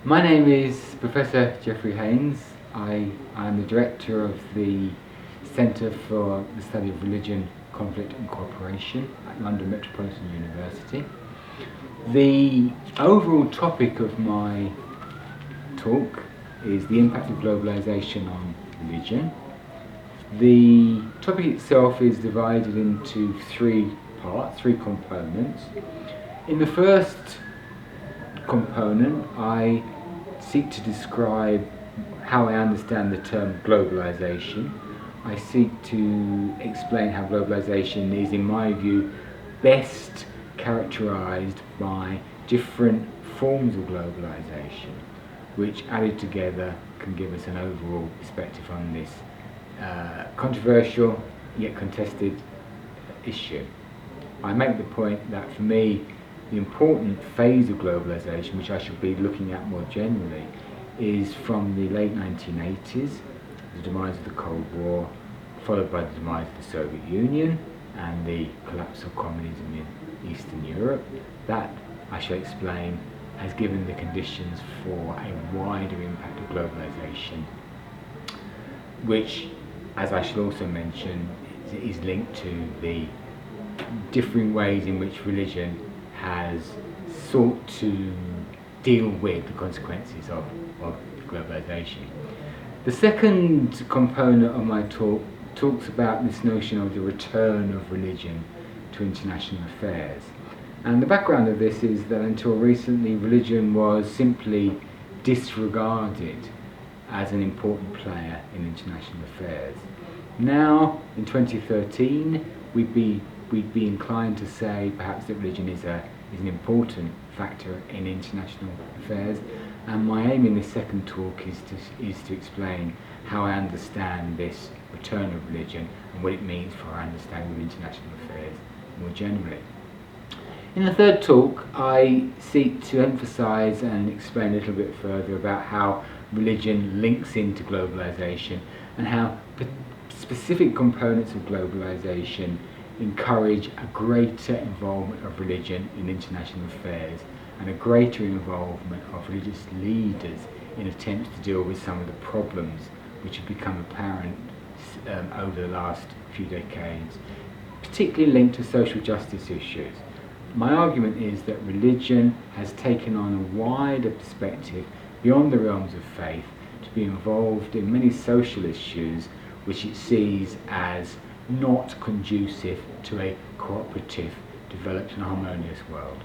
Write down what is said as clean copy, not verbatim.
My name is Professor Jeffrey Haynes. I'm the director of the Centre for the Study of Religion, Conflict and Cooperation at London Metropolitan University. The overall topic of my talk is the impact of globalisation on religion. The topic itself is divided into three parts, three components. In the first component, I seek to describe how I understand the term globalisation. I seek to explain how globalisation is, in my view, best characterised by different forms of globalisation, which added together can give us an overall perspective on this controversial yet contested issue. I make the point that for me, the important phase of globalisation, which I should be looking at more generally, is from the late 1980s, the demise of the Cold War, followed by the demise of the Soviet Union and the collapse of communism in Eastern Europe. That, I shall explain, has given the conditions for a wider impact of globalisation, which, as I shall also mention, is linked to the differing ways in which religion has sought to deal with the consequences of globalisation. The second component of my talk talks about this notion of the return of religion to international affairs. And the background of this is that until recently, religion was simply disregarded as an important player in international affairs. Now, in 2013, we'd be inclined to say perhaps that religion is an important factor in international affairs, and my aim in this second talk is to explain how I understand this return of religion and what it means for our understanding of international affairs more generally. In the third talk, I seek to emphasise and explain a little bit further about how religion links into globalisation and how specific components of globalisation encourage a greater involvement of religion in international affairs and a greater involvement of religious leaders in attempts to deal with some of the problems which have become apparent over the last few decades, particularly linked to social justice issues. My argument is that religion has taken on a wider perspective beyond the realms of faith to be involved in many social issues which it sees as not conducive to a cooperative, developed and harmonious world.